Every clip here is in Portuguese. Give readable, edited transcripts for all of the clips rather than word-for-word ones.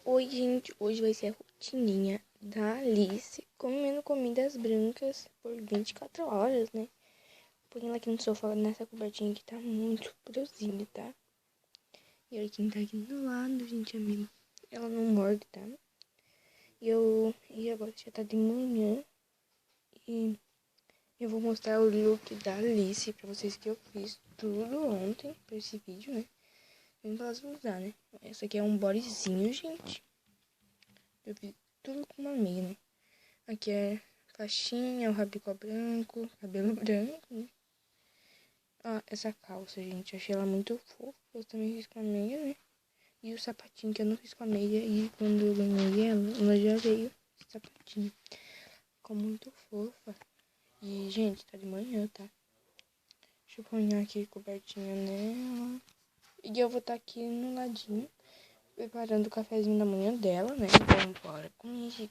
Oi, gente, hoje vai ser a rotininha da Alice comendo comidas brancas por 24 horas, né? Põe ela aqui no sofá, nessa cobertinha que tá muito friozinho, tá? E olha quem tá aqui do lado, gente, amigo. Ela não morde, tá? E agora já tá de manhã e eu vou mostrar o look da Alice pra vocês que eu fiz tudo ontem pra esse vídeo, né? Vamos pra elas usar, né? Essa aqui é um bodyzinho, gente. Eu fiz tudo com uma meia, né? Aqui é faixinha, o rabicó branco, cabelo branco, né? Ah, essa calça, gente, eu achei ela muito fofa. Eu também fiz com a meia, né? E o sapatinho que eu não fiz com a meia. E quando eu ganhei ela já veio esse sapatinho. Ficou muito fofa. E, gente, tá de manhã, tá? Deixa eu pôr aqui cobertinha nela. E eu vou estar aqui no ladinho, preparando o cafezinho da manhã dela, né? Então, bora comigo.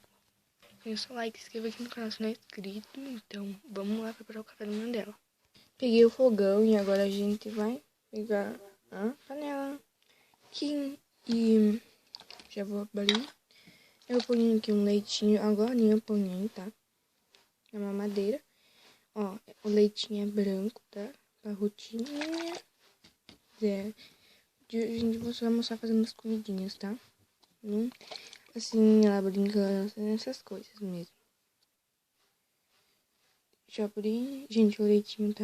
Deixa o like, se inscreva aqui no canal se não é inscrito. Então, vamos lá preparar o café da manhã dela. Peguei o fogão e agora a gente vai pegar a panela aqui e já vou abrir. Eu ponho aqui um leitinho, agora eu ponho, tá? Na mamadeira. Ó, o leitinho é branco, tá? A rotininha. A gente vai mostrar fazendo as comidinhas, tá? Assim, ela brincando, essas coisas mesmo. Já abri. Gente, o leitinho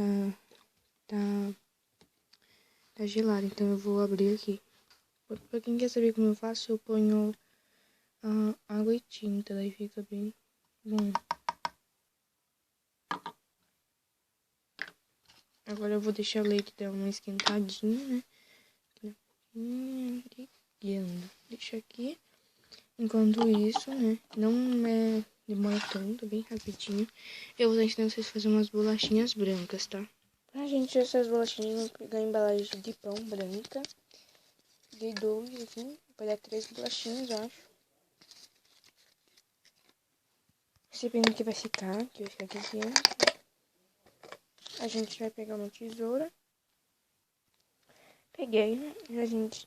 tá gelado, então eu vou abrir aqui. Pra quem quer saber como eu faço, eu ponho água e tinta, daí fica bem bom. Agora eu vou deixar o leite dar uma esquentadinha, né? Deixa aqui. Enquanto isso, né? Não demora tanto, bem rapidinho. Eu vou ensinar vocês a fazer umas bolachinhas brancas, tá? Pra gente, essas bolachinhas, vou pegar a embalagem de pão branca. Peguei 2 aqui, vou pegar 3 bolachinhas, eu acho. Esse pino aqui vai ficar, que vai ficar aqui dentro. A gente vai pegar uma tesoura. Peguei, né?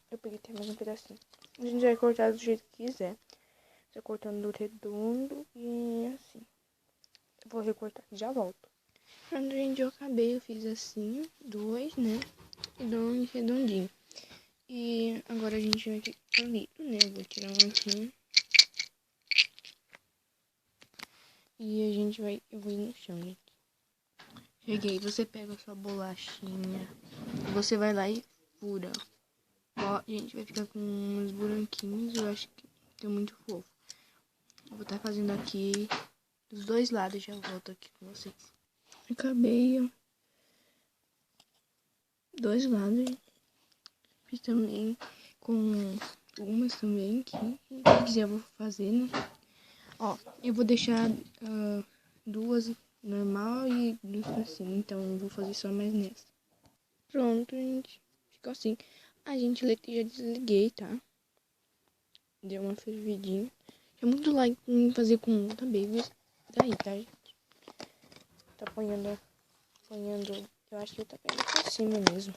Eu peguei até mais um pedacinho. A gente vai cortar do jeito que quiser. Tô cortando do redondo e assim. Eu vou recortar e já volto. Quando, gente, eu acabei, eu fiz assim, 2, né? E 2 redondinho. E agora a gente vai aqui palito, né? Eu vou tirar um aqui. E a gente vai, eu vou ir no chão, gente. Cheguei, você pega a sua bolachinha. Você vai lá e fura. Ó, gente, vai ficar com uns buraquinhos. Eu acho que tá muito fofo. Eu vou estar fazendo aqui dos 2 lados. Já volto aqui com vocês. Acabei, ó. 2 lados. Fiz também com umas também aqui. Se quiser eu vou fazer, né? Ó, eu vou deixar 2 normal e 2 assim. Então eu vou fazer só mais nessa. Pronto, gente. Ficou assim. A gente já desliguei, tá? Deu uma fervidinha. É muito like em fazer com outra baby. Daí, tá, gente? Tá apanhando. Eu acho que eu tá pegando por cima mesmo.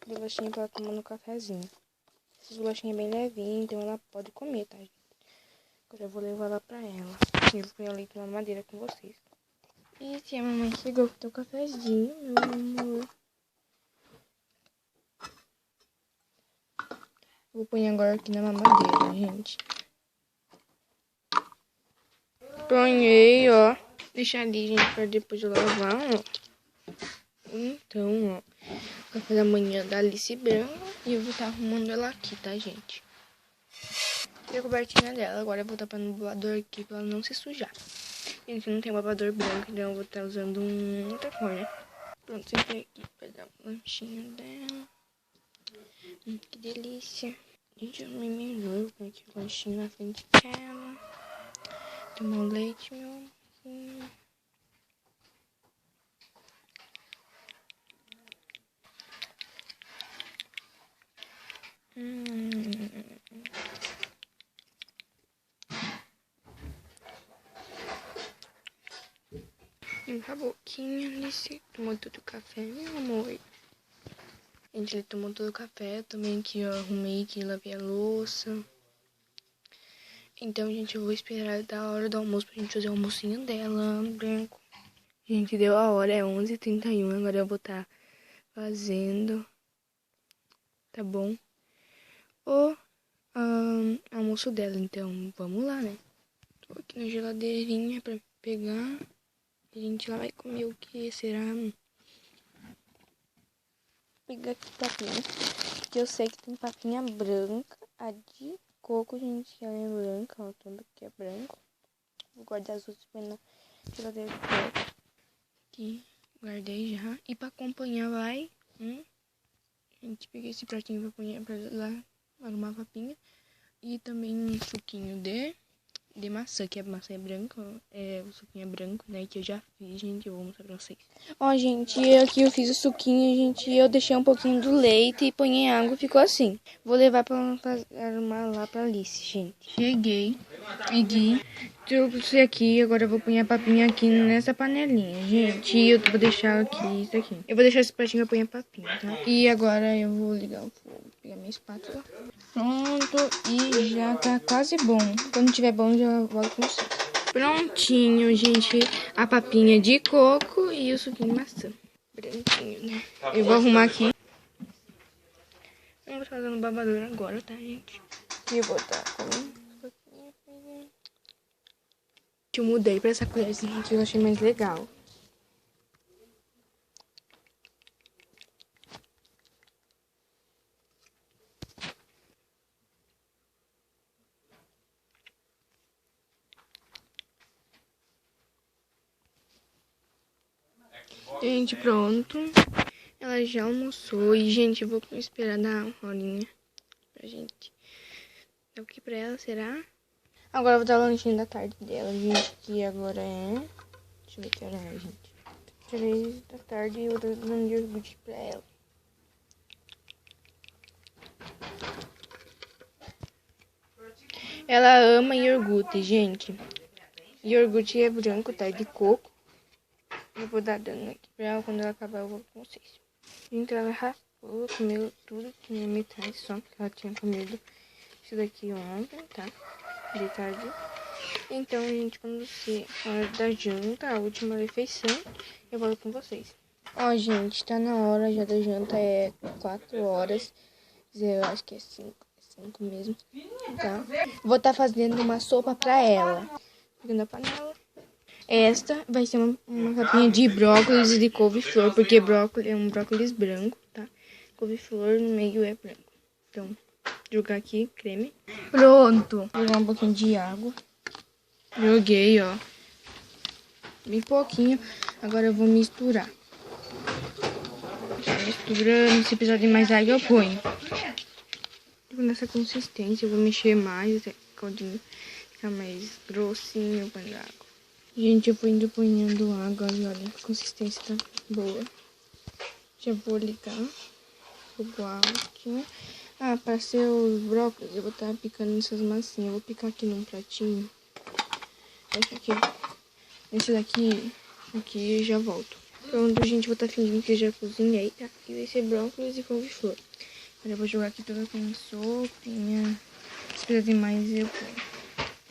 Bolachinha pra ela tomar no cafezinho. Essas bolachinhas bem levinhas, então ela pode comer, tá, gente? Agora eu vou levar ela pra ela. Eu vou pegar leite na madeira com vocês. E aqui a mamãe chegou com o teu cafezinho, meu amor. Vou pôr agora aqui na mamadeira, gente. Ponhei, ó. Deixar ali, gente, pra depois eu lavar, ó. Então, ó. Café da manhã da Alice Branca. E eu vou estar arrumando ela aqui, tá, gente? Tirei a cobertinha dela. Agora eu vou tapar no babador aqui pra ela não se sujar. Gente, não tem babador branco, então eu vou estar usando outra cor, né? Pronto, sentei aqui. Pegar o lanchinho dela. Que delícia. Gente, eu me melhor com aqui o lanchinho na frente dela. Tomar um leite, meu amor. Limpa a boquinha, Alice. Tomou todo o café, meu amor. Gente, ele tomou todo o café. Também aqui, ó, arrumei aqui, lavei a louça. Então, gente, eu vou esperar da hora do almoço pra gente fazer o almocinho dela, branco. Gente, deu a hora, é 11h31. Agora eu vou estar fazendo, tá bom? O almoço dela. Então, vamos lá, né? Tô aqui na geladeirinha pra pegar. A gente lá vai comer o que será? Pegar aqui papinha. Que eu sei que tem papinha branca. A de coco, gente, ela é branca. Ó, tudo aqui é branco. Vou guardar as outras na geladeira de coco. Aqui, guardei já. E pra acompanhar vai... A gente peguei esse pratinho pra lá arrumar a papinha. E também um suquinho de maçã, que a maçã é branca, o suquinho é branco, né, que eu já fiz, gente, eu vou mostrar pra vocês. Ó, gente, aqui eu fiz o suquinho, gente, eu deixei um pouquinho do leite e ponhei água, ficou assim. Vou levar pra arrumar lá pra Alice, gente. Cheguei, peguei, trouxe aqui, agora eu vou pôr a papinha aqui nessa panelinha, gente, e eu vou deixar aqui isso aqui. Eu vou deixar esse pratinho pra pôr a papinha, tá? E agora eu vou ligar o fogo, pegar minha espátula. Pronto, e já tá quase bom. Quando tiver bom, já volto com vocês. Prontinho, gente. A papinha de coco e o suquinho de maçã. Branquinho, né? Eu vou arrumar aqui. Eu vou fazer no babador agora, tá, gente? E eu vou estar com... Eu mudei pra essa colherzinha que eu achei mais legal. Gente, pronto. Ela já almoçou. E, gente, eu vou esperar dar uma horinha pra gente. É o que pra ela será? Agora eu vou dar o lanchinho da tarde dela, gente. Que agora é... Deixa eu ver que hora é, gente. 3 da tarde e eu vou dar um iogurte pra ela. Ela ama iogurte, gente. Iogurte é branco, tá? De coco. Eu vou dar dano aqui pra ela. Quando ela acabar, eu vou com vocês. Gente, ela raspou, comeu tudo, tinha metade só, porque ela tinha comido isso daqui ontem, tá? De tarde. Então, gente, quando você a hora da janta, a última refeição, eu volto com vocês. Ó, gente, tá na hora já da janta, é 4 horas. Eu acho que é 5 mesmo, tá? Vou estar fazendo uma sopa pra ela. Pegando a panela. Esta vai ser uma capinha de brócolis e de couve-flor, porque brócolis é um brócolis branco, tá? Couve-flor no meio é branco. Então, jogar aqui creme. Pronto. Vou jogar um pouquinho de água. Joguei, ó. Bem pouquinho. Agora eu vou misturar. Misturando. Se precisar de mais água, eu ponho. Nessa consistência, eu vou mexer mais até ficar mais grossinho com a água. Gente, eu vou indo ponhando água e olha, a consistência tá boa. Já vou ligar o aqui. Ah, para ser os brócolis, eu vou estar picando essas massinhas. Eu vou picar aqui num pratinho. Deixa aqui. Esse daqui, aqui, já volto. Pronto, gente, vou estar fingindo que já cozinhei, tá? E vai ser brócolis e couve-flor. Agora eu vou jogar aqui toda a sopinha. Se precisar de mais, eu ponho.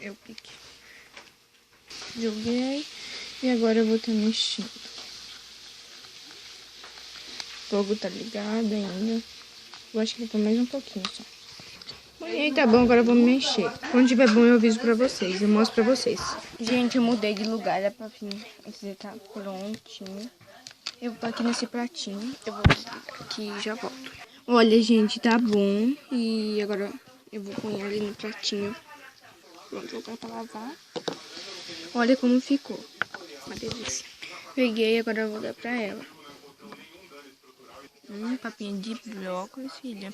Eu pique. Joguei. E agora eu vou estar mexendo. O fogo tá ligado ainda. Eu acho que vai mais um pouquinho só. E aí tá bom, agora eu vou mexer. Quando tiver bom eu aviso pra vocês, eu mostro pra vocês. Gente, eu mudei de lugar, a papinha aqui tá prontinho. Eu vou aqui nesse pratinho, eu vou ligar aqui e já volto. Olha, gente, tá bom. E agora eu vou pôr ali no pratinho. Pronto, vou colocar pra lavar. Olha como ficou. Uma delícia. Peguei, agora eu vou dar pra ela. Papinha de brócolis, filha.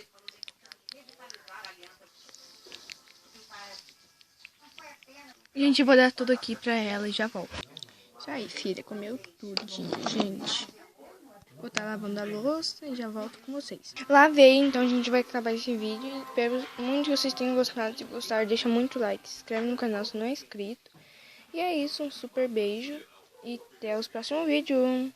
Gente, eu vou dar tudo aqui pra ela e já volto. Isso aí, filha, comeu tudinho, gente. Vou estar lavando a louça e já volto com vocês. Lavei, então a gente vai acabar esse vídeo. Espero muito que vocês tenham gostado. Se gostar, deixa muito like, se inscreve no canal se não é inscrito. E é isso, um super beijo e até os próximos vídeos.